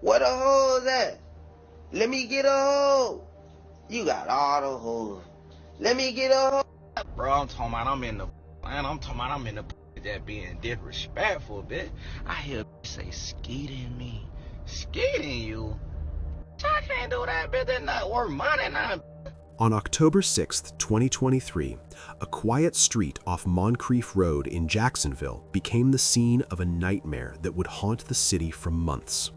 Where the hoes at? Let me get a hoe. You got all the hoes. Let me get a hoe. Bro, I'm talking about I'm in the that being disrespectful, bitch. I hear say skeeting me. Skeeting you? I can't do that, bitch. That's not worth money now. On October 6, 2023, a quiet street off Moncrief Road in Jacksonville became the scene of a nightmare that would haunt the city for months.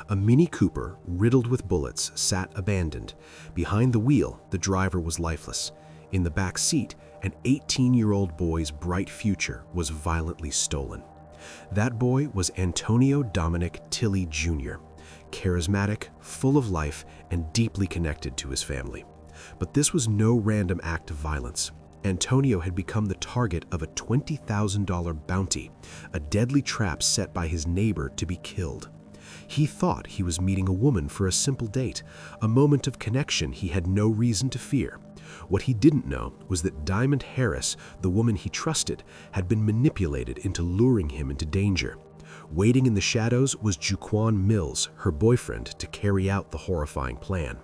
A Mini Cooper, riddled with bullets, sat abandoned. Behind the wheel, the driver was lifeless. In the back seat, an 18-year-old boy's bright future was violently stolen. That boy was Antonio Dominic Tilley Jr., charismatic, full of life, and deeply connected to his family. But this was no random act of violence. Antonio had become the target of a $20,000 bounty, a deadly trap set by his neighbor to be killed. He thought he was meeting a woman for a simple date, a moment of connection he had no reason to fear. What he didn't know was that Diamond Harris, the woman he trusted, had been manipulated into luring him into danger. Waiting in the shadows was Juquan Mills, her boyfriend, to carry out the horrifying plan.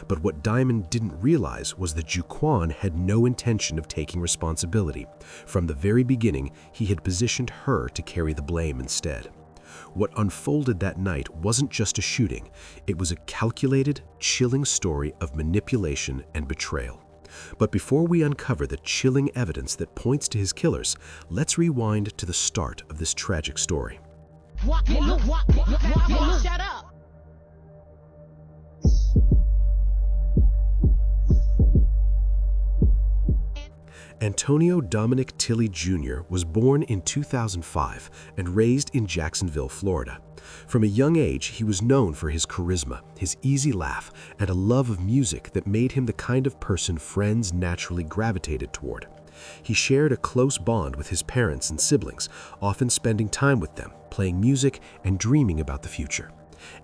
But what Diamond didn't realize was that Juquan had no intention of taking responsibility. From the very beginning, he had positioned her to carry the blame instead. What unfolded that night wasn't just a shooting. It was a calculated, chilling story of manipulation and betrayal. But before we uncover the chilling evidence that points to his killers, let's rewind to the start of this tragic story. Shut up. Antonio Dominic Tilley Jr. was born in 2005 and raised in Jacksonville, Florida. From a young age, he was known for his charisma, his easy laugh, and a love of music that made him the kind of person friends naturally gravitated toward. He shared a close bond with his parents and siblings, often spending time with them, playing music, and dreaming about the future.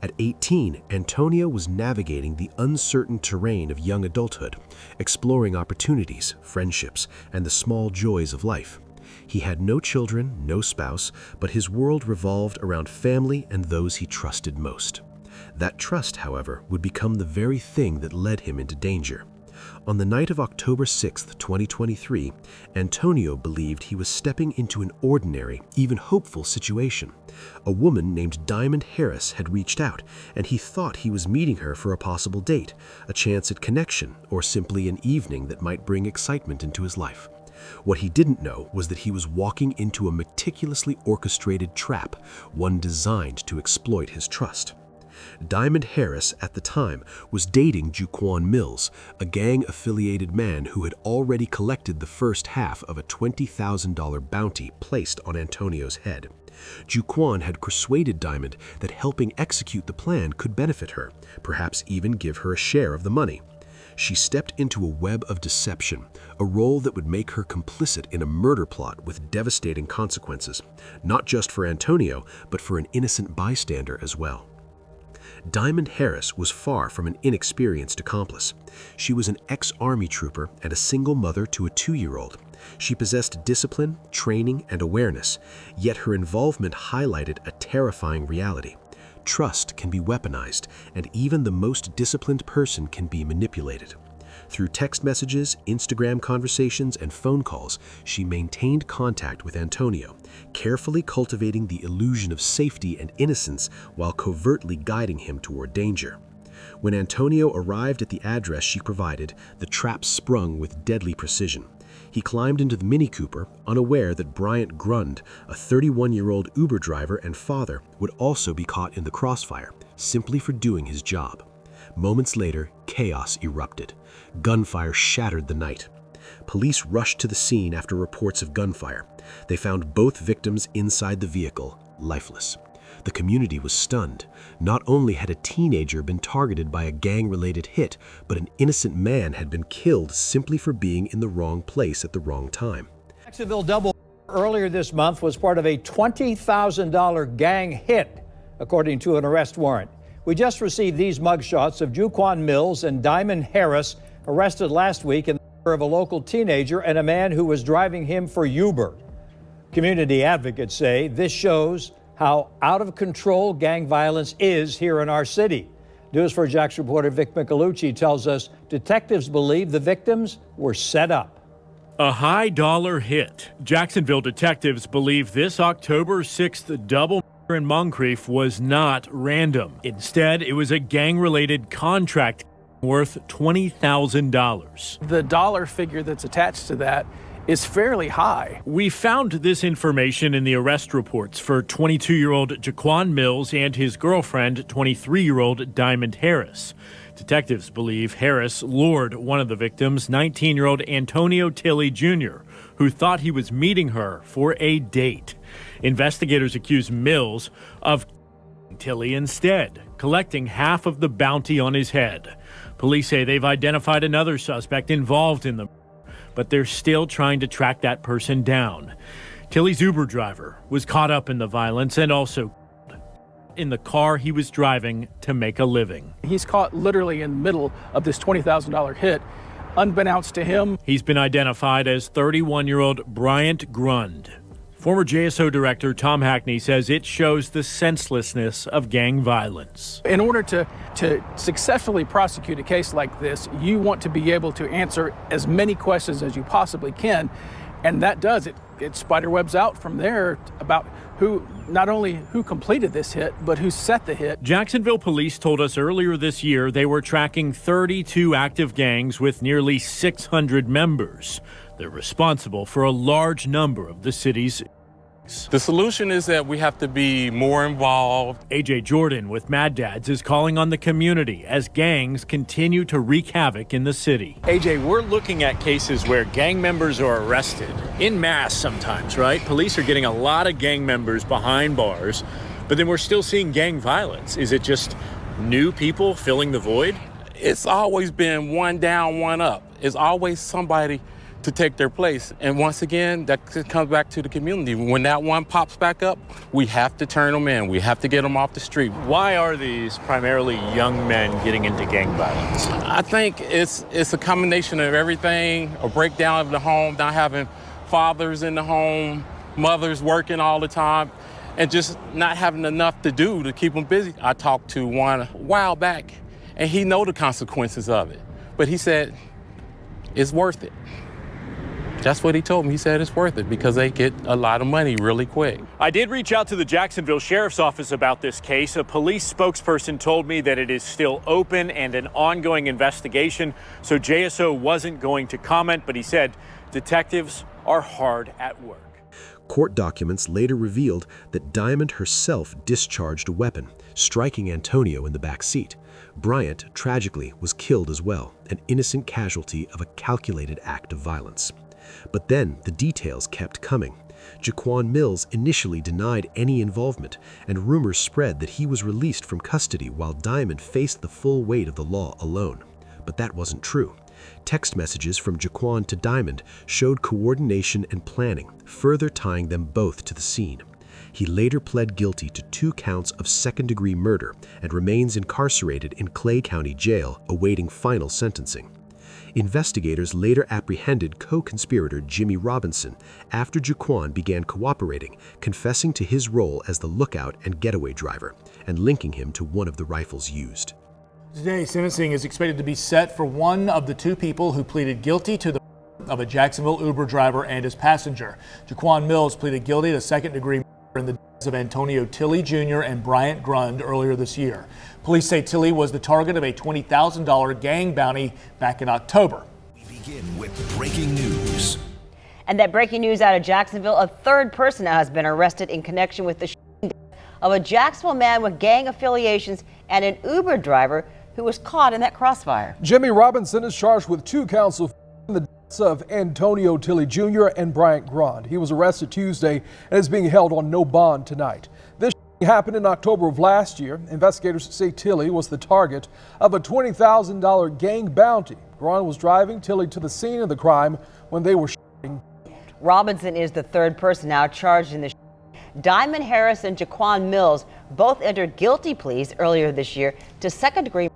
At 18, Antonio was navigating the uncertain terrain of young adulthood, exploring opportunities, friendships, and the small joys of life. He had no children, no spouse, but his world revolved around family and those he trusted most. That trust, however, would become the very thing that led him into danger. On the night of October 6, 2023, Antonio believed he was stepping into an ordinary, even hopeful situation. A woman named Diamond Harris had reached out, and he thought he was meeting her for a possible date, a chance at connection, or simply an evening that might bring excitement into his life. What he didn't know was that he was walking into a meticulously orchestrated trap, one designed to exploit his trust. Diamond Harris, at the time, was dating Juquan Mills, a gang-affiliated man who had already collected the first half of a $20,000 bounty placed on Antonio's head. Juquan had persuaded Diamond that helping execute the plan could benefit her, perhaps even give her a share of the money. She stepped into a web of deception, a role that would make her complicit in a murder plot with devastating consequences, not just for Antonio, but for an innocent bystander as well. Diamond Harris was far from an inexperienced accomplice. She was an ex-Army trooper and a single mother to a 2-year-old. She possessed discipline, training, and awareness, yet her involvement highlighted a terrifying reality. Trust can be weaponized, and even the most disciplined person can be manipulated. Through text messages, Instagram conversations, and phone calls, she maintained contact with Antonio, carefully cultivating the illusion of safety and innocence while covertly guiding him toward danger. When Antonio arrived at the address she provided, the trap sprung with deadly precision. He climbed into the Mini Cooper, unaware that Bryant Grund, a 31-year-old Uber driver and father, would also be caught in the crossfire, simply for doing his job. Moments later, chaos erupted. Gunfire shattered the night. Police rushed to the scene after reports of gunfire. They found both victims inside the vehicle, lifeless. The community was stunned. Not only had a teenager been targeted by a gang-related hit, but an innocent man had been killed simply for being in the wrong place at the wrong time. Jacksonville double earlier this month was part of a $20,000 gang hit, according to an arrest warrant. We just received these mugshots of Juquan Mills and Diamond Harris, arrested last week in the murder of a local teenager and a man who was driving him for Uber. Community advocates say this shows how out of control gang violence is here in our city. News 4 Jax reporter Vic Michelucci tells us detectives believe the victims were set up. A high-dollar hit. Jacksonville detectives believe this October 6th double in Moncrief was not random. Instead, it was a gang-related contract worth $20,000. The dollar figure that's attached to that is fairly high. We found this information in the arrest reports for 22-year-old Jaquan Mills and his girlfriend, 23-year-old Diamond Harris. Detectives believe Harris lured one of the victims, 19-year-old Antonio Tilley Jr., who thought he was meeting her for a date. Investigators accuse Mills of Tilley instead, collecting half of the bounty on his head. Police say they've identified another suspect involved in the murder, but they're still trying to track that person down. Tilley's Uber driver was caught up in the violence and also in the car he was driving to make a living. He's caught literally in the middle of this $20,000 hit, unbeknownst to him. He's been identified as 31-year-old Bryant Grund. Former JSO director Tom Hackney says it shows the senselessness of gang violence. In order to successfully prosecute a case like this, you want to be able to answer as many questions as you possibly can, and that does it. It spiderwebs out from there about not only who completed this hit, but who set the hit. Jacksonville police told us earlier this year they were tracking 32 active gangs with nearly 600 members. They're responsible for a large number of the city's. The solution is that we have to be more involved. AJ Jordan with Mad Dads is calling on the community as gangs continue to wreak havoc in the city. AJ, we're looking at cases where gang members are arrested en masse sometimes, right? Police are getting a lot of gang members behind bars, but then we're still seeing gang violence. Is it just new people filling the void? It's always been one down, one up. It's always somebody to take their place. And once again, that comes back to the community. When that one pops back up, we have to turn them in. We have to get them off the street. Why are these primarily young men getting into gang violence? I think it's a combination of everything, a breakdown of the home, not having fathers in the home, mothers working all the time, and just not having enough to do to keep them busy. I talked to one a while back, and he know the consequences of it. But he said, it's worth it. That's what he told me. He said it's worth it because they get a lot of money really quick. I did reach out to the Jacksonville Sheriff's Office about this case. A police spokesperson told me that it is still open and an ongoing investigation, so JSO wasn't going to comment, but he said detectives are hard at work. Court documents later revealed that Diamond herself discharged a weapon, striking Antonio in the back seat. Bryant, tragically, was killed as well, an innocent casualty of a calculated act of violence. But then the details kept coming. Jaquan Mills initially denied any involvement, and rumors spread that he was released from custody while Diamond faced the full weight of the law alone. But that wasn't true. Text messages from Jaquan to Diamond showed coordination and planning, further tying them both to the scene. He later pled guilty to 2 counts of second-degree murder and remains incarcerated in Clay County Jail awaiting final sentencing. Investigators later apprehended co-conspirator Jimmy Robinson after Jaquan began cooperating, confessing to his role as the lookout and getaway driver, and linking him to one of the rifles used. Today, sentencing is expected to be set for one of the 2 people who pleaded guilty to the of a Jacksonville Uber driver and his passenger. Jaquan Mills pleaded guilty to second-degree murder in the deaths of Antonio Tilley Jr. and Bryant Grund earlier this year. Police say Tilley was the target of a $20,000 gang bounty back in October. We begin with breaking news. And that breaking news out of Jacksonville, a 3rd person now has been arrested in connection with the death of a Jacksonville man with gang affiliations and an Uber driver who was caught in that crossfire. Jimmy Robinson is charged with 2 counts of the deaths of Antonio Tilley Jr. and Bryant Grund. He was arrested Tuesday and is being held on no bond tonight. This happened in October of last year. Investigators say Tilley was the target of a $20,000 gang bounty. Grund was driving Tilley to the scene of the crime when they were shooting. Robinson is the 3rd person now charged in the shooting. Diamond Harris and Jaquan Mills both entered guilty pleas earlier this year to second-degree.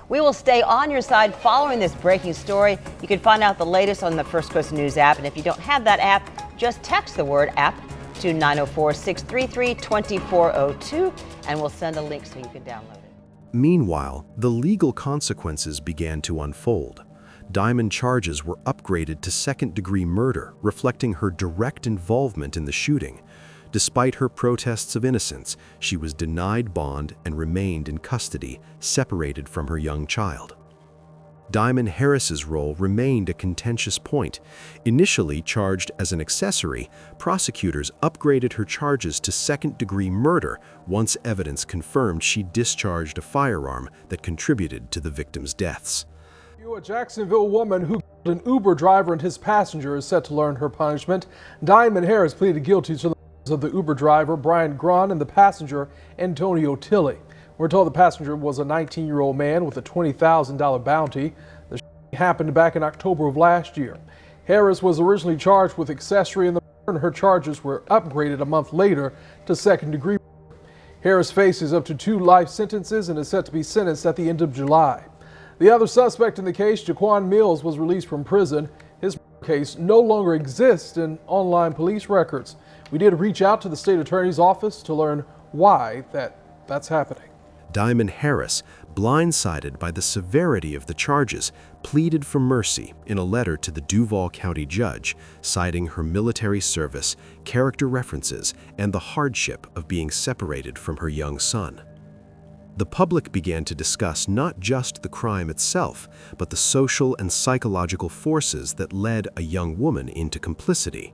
We will stay on your side following this breaking story. You can find out the latest on the First Coast News app, and if you don't have that app, just text the word app to 904-633-2402, and we'll send a link so you can download it. Meanwhile, the legal consequences began to unfold. Diamond charges were upgraded to second-degree murder, reflecting her direct involvement in the shooting. Despite her protests of innocence, she was denied bond and remained in custody, separated from her young child. Diamond Harris's role remained a contentious point. Initially charged as an accessory, prosecutors upgraded her charges to second-degree murder once evidence confirmed she discharged a firearm that contributed to the victims' deaths. A Jacksonville woman who killed an Uber driver and his passenger is set to learn her punishment. Diamond Harris pleaded guilty to the murders of the Uber driver, Bryant Grund, and the passenger, Antonio Tilley. We're told the passenger was a 19-year-old man with a $20,000 bounty. The shooting happened back in October of last year. Harris was originally charged with accessory in the murder, and her charges were upgraded a month later to second-degree murder. Harris faces up to 2 life sentences and is set to be sentenced at the end of July. The other suspect in the case, Jaquan Mills, was released from prison. His case no longer exists in online police records. We did reach out to the state attorney's office to learn why that's happening. Diamond Harris, blindsided by the severity of the charges, pleaded for mercy in a letter to the Duval County judge, citing her military service, character references, and the hardship of being separated from her young son. The public began to discuss not just the crime itself, but the social and psychological forces that led a young woman into complicity.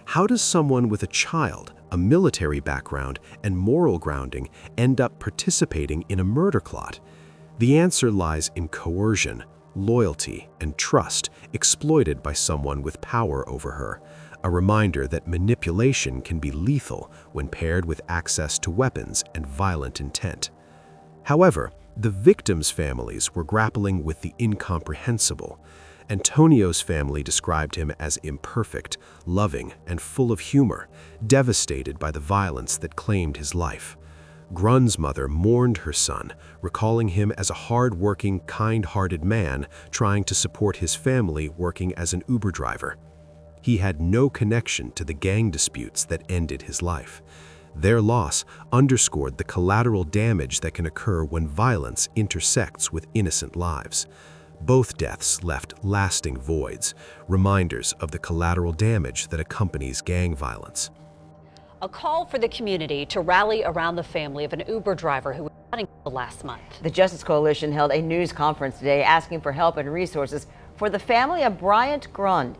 How does someone with a child, a military background, and moral grounding end up participating in a murder plot? The answer lies in coercion, loyalty, and trust exploited by someone with power over her. A reminder that manipulation can be lethal when paired with access to weapons and violent intent. However, the victims' families were grappling with the incomprehensible. Antonio's family described him as imperfect, loving, and full of humor, devastated by the violence that claimed his life. Grund's mother mourned her son, recalling him as a hard-working, kind-hearted man trying to support his family working as an Uber driver. He had no connection to the gang disputes that ended his life. Their loss underscored the collateral damage that can occur when violence intersects with innocent lives. Both deaths left lasting voids, reminders of the collateral damage that accompanies gang violence. A call for the community to rally around the family of an Uber driver who was shot and killed last month. The Justice Coalition held a news conference today asking for help and resources for the family of Bryant Grund.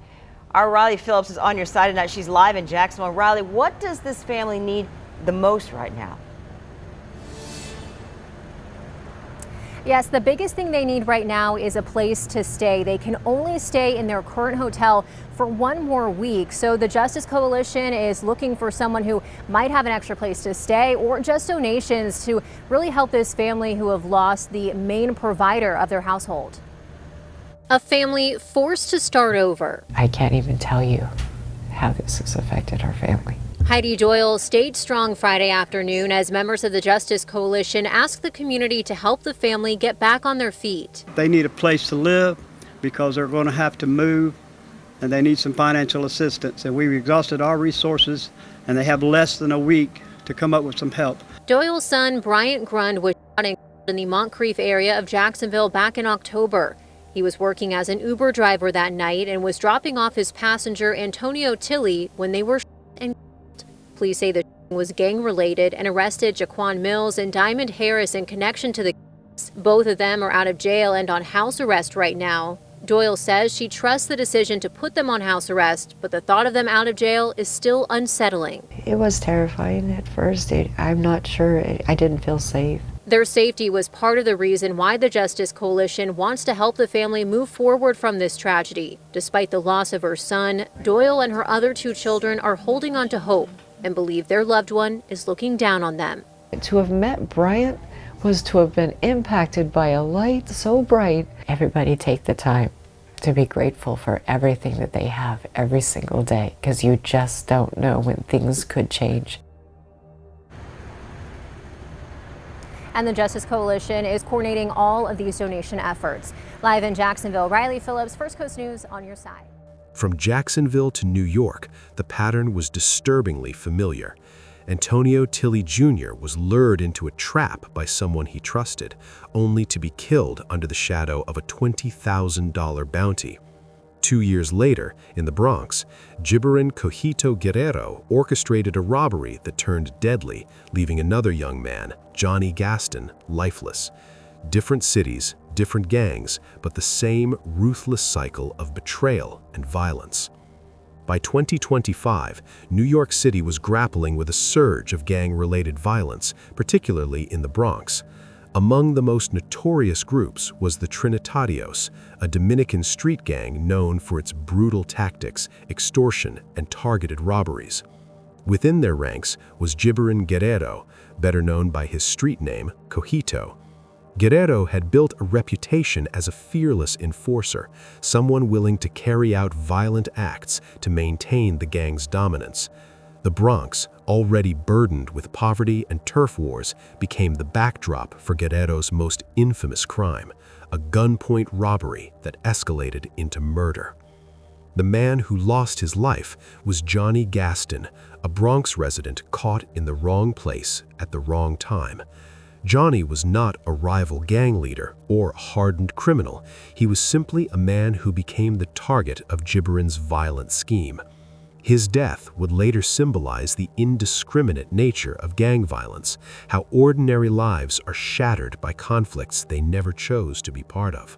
Our Riley Phillips is on your side tonight. She's live in Jacksonville. Riley, what does this family need the most right now? Yes, the biggest thing they need right now is a place to stay. They can only stay in their current hotel for 1 more week. So the Justice Coalition is looking for someone who might have an extra place to stay or just donations to really help this family who have lost the main provider of their household. A family forced to start over. I can't even tell you how this has affected our family. Heidi Doyle stayed strong Friday afternoon as members of the Justice Coalition asked the community to help the family get back on their feet. They need a place to live because they're going to have to move, and they need some financial assistance. And we've exhausted our resources, and they have less than a week to come up with some help. Doyle's son, Bryant Grund, was shot and killed in the Moncrief area of Jacksonville back in October. He was working as an Uber driver that night and was dropping off his passenger, Antonio Tilley, when they were shot and killed. Police say the shooting was gang-related and arrested Jaquan Mills and Diamond Harris in connection to the case. Both of them are out of jail and on house arrest right now. Doyle says she trusts the decision to put them on house arrest, but the thought of them out of jail is still unsettling. It was terrifying at first. I'm not sure. I didn't feel safe. Their safety was part of the reason why the Justice Coalition wants to help the family move forward from this tragedy. Despite the loss of her son, Doyle and her other 2 children are holding on to hope and believe their loved one is looking down on them. To have met Bryant was to have been impacted by a light so bright. Everybody take the time to be grateful for everything that they have every single day, because you just don't know when things could change. And the Justice Coalition is coordinating all of these donation efforts. Live in Jacksonville, Riley Phillips, First Coast News on your side. From Jacksonville to New York, the pattern was disturbingly familiar. Antonio Tilley Jr. was lured into a trap by someone he trusted, only to be killed under the shadow of a $20,000 bounty. 2 years later, in the Bronx, Gibran Cojito Guerrero orchestrated a robbery that turned deadly, leaving another young man, Johnny Gaston, lifeless. Different cities, different gangs, but the same ruthless cycle of betrayal and violence. By 2025, New York City was grappling with a surge of gang-related violence, particularly in the Bronx. Among the most notorious groups was the Trinitarios, a Dominican street gang known for its brutal tactics, extortion, and targeted robberies. Within their ranks was Gibran Guerrero, better known by his street name, Cojito. Guerrero had built a reputation as a fearless enforcer, someone willing to carry out violent acts to maintain the gang's dominance. The Bronx, already burdened with poverty and turf wars, became the backdrop for Guerrero's most infamous crime, a gunpoint robbery that escalated into murder. The man who lost his life was Johnny Gaston, a Bronx resident caught in the wrong place at the wrong time. Johnny was not a rival gang leader or a hardened criminal. He was simply a man who became the target of Gibran's violent scheme. His death would later symbolize the indiscriminate nature of gang violence, how ordinary lives are shattered by conflicts they never chose to be part of.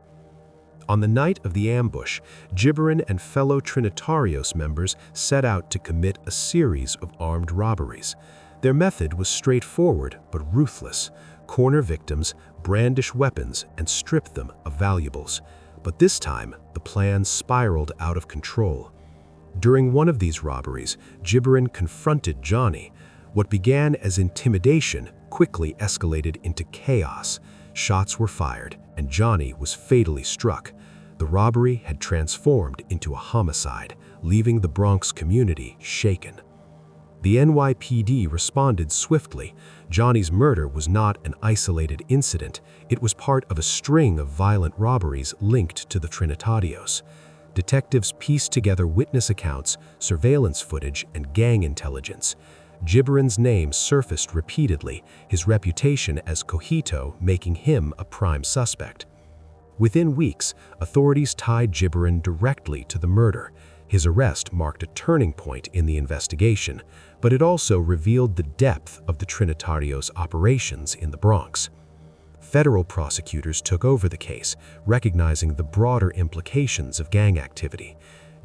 On the night of the ambush, Gibran and fellow Trinitarios members set out to commit a series of armed robberies. Their method was straightforward but ruthless: corner victims, brandish weapons, and strip them of valuables. But this time, the plan spiraled out of control. During one of these robberies, Gibran confronted Johnny. What began as intimidation quickly escalated into chaos. Shots were fired, and Johnny was fatally struck. The robbery had transformed into a homicide, leaving the Bronx community shaken. The NYPD responded swiftly. Johnny's murder was not an isolated incident. It was part of a string of violent robberies linked to the Trinitarios. Detectives pieced together witness accounts, surveillance footage, and gang intelligence. Gibran's name surfaced repeatedly, his reputation as Cojito making him a prime suspect. Within weeks, authorities tied Gibran directly to the murder. His arrest marked a turning point in the investigation, but it also revealed the depth of the Trinitarios' operations in the Bronx. Federal prosecutors took over the case, recognizing the broader implications of gang activity.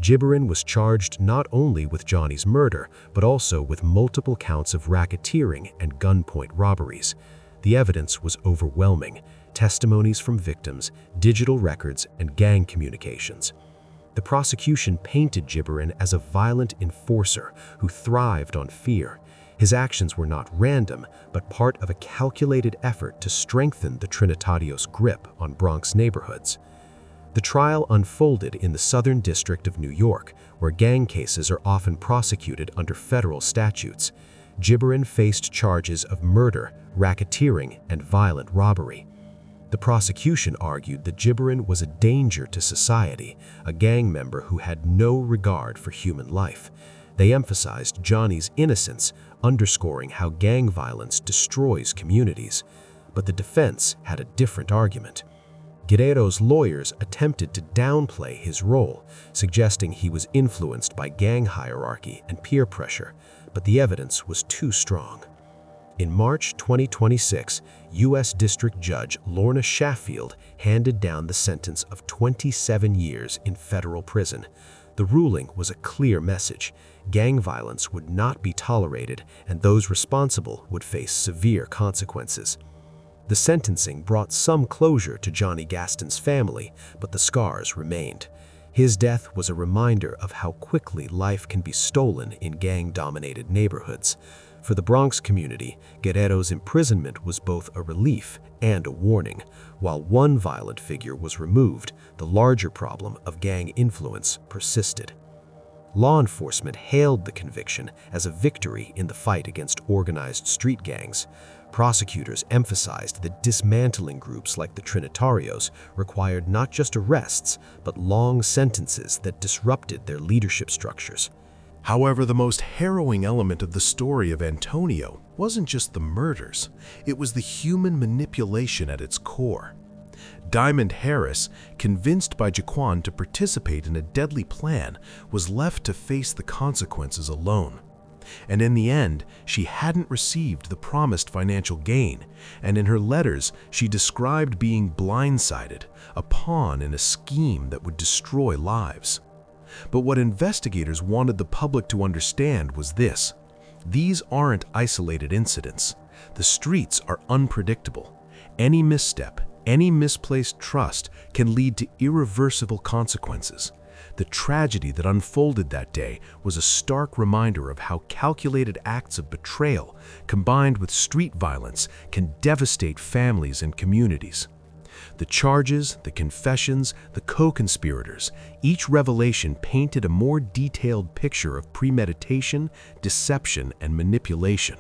Gibran was charged not only with Johnny's murder, but also with multiple counts of racketeering and gunpoint robberies. The evidence was overwhelming: testimonies from victims, digital records, and gang communications. The prosecution painted Gibran as a violent enforcer who thrived on fear. His actions were not random, but part of a calculated effort to strengthen the Trinitarios' grip on Bronx neighborhoods. The trial unfolded in the Southern District of New York, where gang cases are often prosecuted under federal statutes. Gibran faced charges of murder, racketeering, and violent robbery. The prosecution argued that Gibran was a danger to society, a gang member who had no regard for human life. They emphasized Johnny's innocence, underscoring how gang violence destroys communities. But the defense had a different argument. Guerrero's lawyers attempted to downplay his role, suggesting he was influenced by gang hierarchy and peer pressure, but the evidence was too strong. In March 2026, U.S. District Judge Lorna Shaffield handed down the sentence of 27 years in federal prison. The ruling was a clear message: gang violence would not be tolerated, and those responsible would face severe consequences. The sentencing brought some closure to Johnny Gaston's family, but the scars remained. His death was a reminder of how quickly life can be stolen in gang-dominated neighborhoods. For the Bronx community, Guerrero's imprisonment was both a relief and a warning. While one violent figure was removed, the larger problem of gang influence persisted. Law enforcement hailed the conviction as a victory in the fight against organized street gangs. Prosecutors emphasized that dismantling groups like the Trinitarios required not just arrests, but long sentences that disrupted their leadership structures. However, the most harrowing element of the story of Antonio wasn't just the murders, it was the human manipulation at its core. Diamond Harris, convinced by Jaquan to participate in a deadly plan, was left to face the consequences alone. And in the end, she hadn't received the promised financial gain, and in her letters, she described being blindsided, a pawn in a scheme that would destroy lives. But what investigators wanted the public to understand was this: these aren't isolated incidents. The streets are unpredictable. Any misstep, any misplaced trust can lead to irreversible consequences. The tragedy that unfolded that day was a stark reminder of how calculated acts of betrayal, combined with street violence, can devastate families and communities. The charges, the confessions, the co-conspirators, each revelation painted a more detailed picture of premeditation, deception, and manipulation.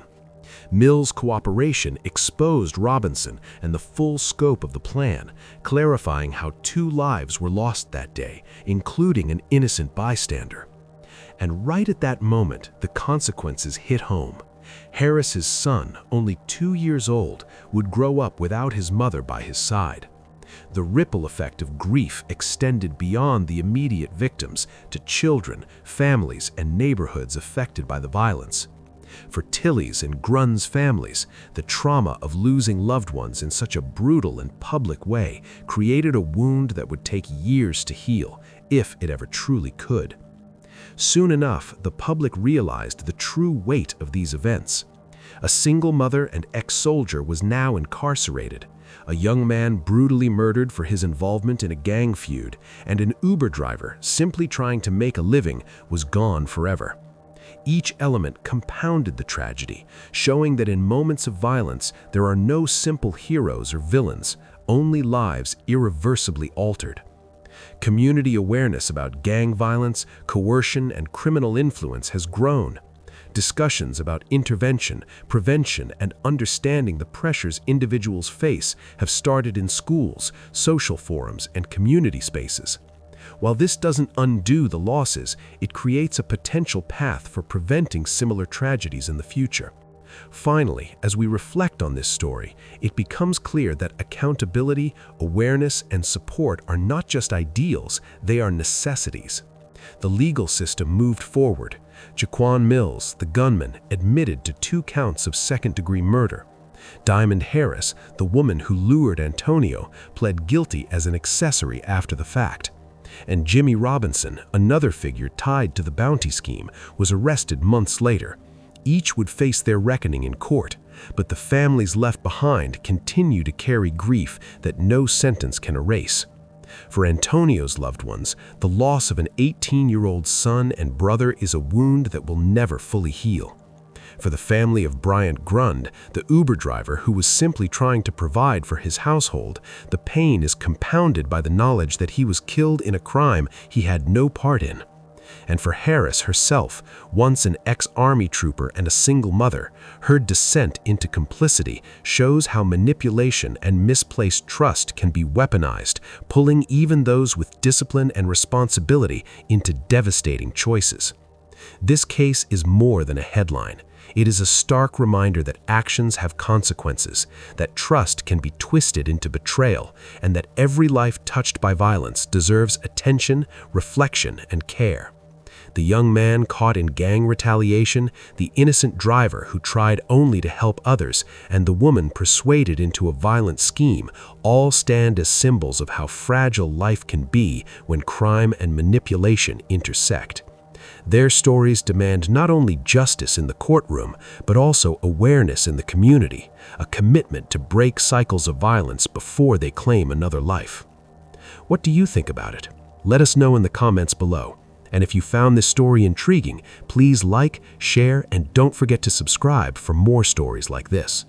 Mills' cooperation exposed Robinson and the full scope of the plan, clarifying how 2 lives were lost that day, including an innocent bystander. And right at that moment, the consequences hit home. Harris's son, only 2 years old, would grow up without his mother by his side. The ripple effect of grief extended beyond the immediate victims to children, families, and neighborhoods affected by the violence. For Tilley's and Grunn's families, the trauma of losing loved ones in such a brutal and public way created a wound that would take years to heal, if it ever truly could. Soon enough, the public realized the true weight of these events. A single mother and ex-soldier was now incarcerated, a young man brutally murdered for his involvement in a gang feud, and an Uber driver simply trying to make a living was gone forever. Each element compounded the tragedy, showing that in moments of violence, there are no simple heroes or villains, only lives irreversibly altered. Community awareness about gang violence, coercion, and criminal influence has grown. Discussions about intervention, prevention, and understanding the pressures individuals face have started in schools, social forums, and community spaces. While this doesn't undo the losses, it creates a potential path for preventing similar tragedies in the future. Finally, as we reflect on this story, it becomes clear that accountability, awareness, and support are not just ideals, they are necessities. The legal system moved forward. Jaquan Mills, the gunman, admitted to 2 counts of second-degree murder. Diamond Harris, the woman who lured Antonio, pled guilty as an accessory after the fact. And Jimmy Robinson, another figure tied to the bounty scheme, was arrested months later. Each would face their reckoning in court, but the families left behind continue to carry grief that no sentence can erase. For Antonio's loved ones, the loss of an 18-year-old son and brother is a wound that will never fully heal. For the family of Bryant Grund, the Uber driver who was simply trying to provide for his household, the pain is compounded by the knowledge that he was killed in a crime he had no part in. And for Harris herself, once an ex-army trooper and a single mother, her descent into complicity shows how manipulation and misplaced trust can be weaponized, pulling even those with discipline and responsibility into devastating choices. This case is more than a headline. It is a stark reminder that actions have consequences, that trust can be twisted into betrayal, and that every life touched by violence deserves attention, reflection, and care. The young man caught in gang retaliation, the innocent driver who tried only to help others, and the woman persuaded into a violent scheme all stand as symbols of how fragile life can be when crime and manipulation intersect. Their stories demand not only justice in the courtroom, but also awareness in the community, a commitment to break cycles of violence before they claim another life. What do you think about it? Let us know in the comments below. And if you found this story intriguing, please like, share, and don't forget to subscribe for more stories like this.